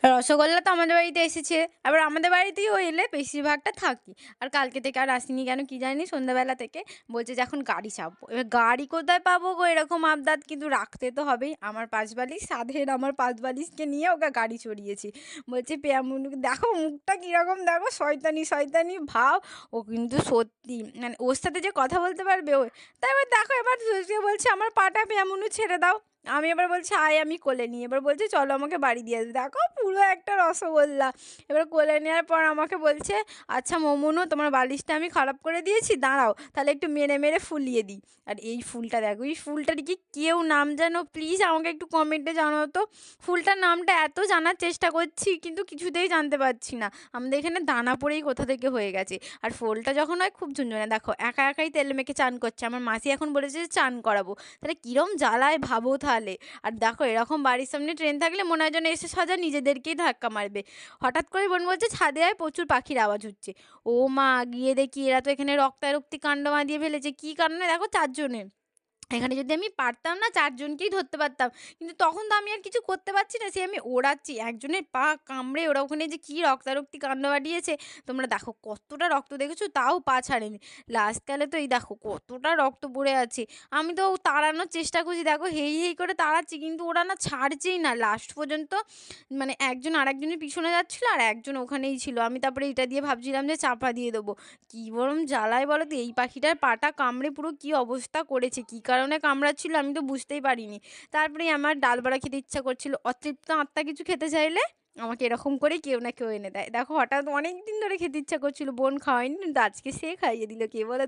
রসগোল্লা তো আমাদের বাড়িতে এসেছে। আবার আমাদের বাড়িতেও এলে বেশিরভাগটা থাকি। আর কালকে থেকে আর আসেনি কেন কি জানি সন্ধ্যাবেলা থেকে। বলছে যে এখন গাড়ি চাপবো। এবার গাড়ি কোথায় পাবো গো এরকম আবদার কিন্তু রাখতে তো হবেই। আমার ৫ বালিশ সাধের আমার ৫ বালিশকে নিয়ে ওকে গাড়ি চড়িয়েছি। বলছে পেয়ামুনু দেখো মুখটা কিরকম দেখো শয়তানি, শয়তানি ভাব। ও কিন্তু সত্যি মানে ওর সাথে যে কথা বলতে পারবে ও। তা এবার দেখো এবার সে বলছে আমার পাটা পেয়ামুনু ছেড়ে দাও। আমি এবার বলছি, "আয় আমি কোলে নিই।" এবার বলছে, "চলো আমাকে বাড়ি দিয়ে আসবে।" দেখো পুরো একটা রসগোল্লা। এবার কোলে নেওয়ার পর আমাকে বলছে, "আচ্ছা মোমোনু তোমার বালিশটা আমি খারাপ করে দিয়েছি, দাঁড়াও তাহলে একটু মেরে, মেরে ফুলিয়ে দিই।" আর এই ফুলটা দেখো, এই ফুলটার কি কেউ নাম জানো? প্লিজ আমাকে একটু কমেন্টে জানাও তো। ফুলটার নামটা এত জানার চেষ্টা করছি কিন্তু কিছুতেই জানতে পারছি না। আমাদের এখানে দানা পড়েই কোথা থেকে হয়ে গেছে। আর ফুলটা যখন হয় খুব ঝনঝনে। দেখো একা একাই তেল মেখে চান করছে। আমার মাসি এখন বলেছে যে চান করাবো। তাহলে কিরম জ্বালায় ভাবো তাহলে। আর দেখো এরকম বাড়ির সামনে ট্রেন থাকলে মনে হয় যেন এসে সোজা নিজেদেরকেই ধাক্কা মারবে। হঠাৎ করে বোন বলছে ছাদে আয় প্রচুর পাখির আওয়াজ হচ্ছে। ও মা গিয়ে দেখি এরা তো এখানে রক্তারক্তি কাণ্ড বাঁধিয়ে ফেলেছে। কি কারণে দেখো ৪ জনের। এখানে যদি আমি পারতাম না ৪ জনকেই ধরতে পারতাম। কিন্তু তখন তো আমি আর কিছু করতে পারছি না। সেই আমি ওড়াচ্ছি। একজনের পা কামড়ে ওরা ওখানে যে কি রক্তারক্তি কাণ্ড বাড়িয়েছে তোমরা দেখো কতটা রক্ত দেখেছো তাও পা ছাড়েনি। লাস্টকালে তো এই দেখো কতটা রক্ত পড়ে আছে। আমি তো তাড়ানোর চেষ্টা করছি দেখো হেই, হেই করে তাড়াচ্ছি কিন্তু ওরা না ছাড়ছেই না। লাস্ট পর্যন্ত মানে একজন আরেকজনের পিছনে যাচ্ছিল আর একজন ওখানেই ছিল। আমি তারপরে এটা দিয়ে ভাবছিলাম যে চাপা দিয়ে দেবো। কি বরং জ্বালায় বলো তো এই পাখিটার পাটা কামড়ে পুরো কি অবস্থা করেছে। কি কারণে কামড়াচ্ছিল আমি তো বুঝতেই পারিনি। তারপরেই আমার ডাল বড়া খেতে ইচ্ছা করছিল। অতৃপ্ত আত্মা কিছু খেতে চাইলে আমাকে এরকম করেই কেউ না কেউ এনে দেয়। দেখো হঠাৎ অনেকদিন ধরে খেতে ইচ্ছা করছিল। বোন খাওয়ায়নি কিন্তু আজকে সে খাইয়ে দিল কে বলো তো?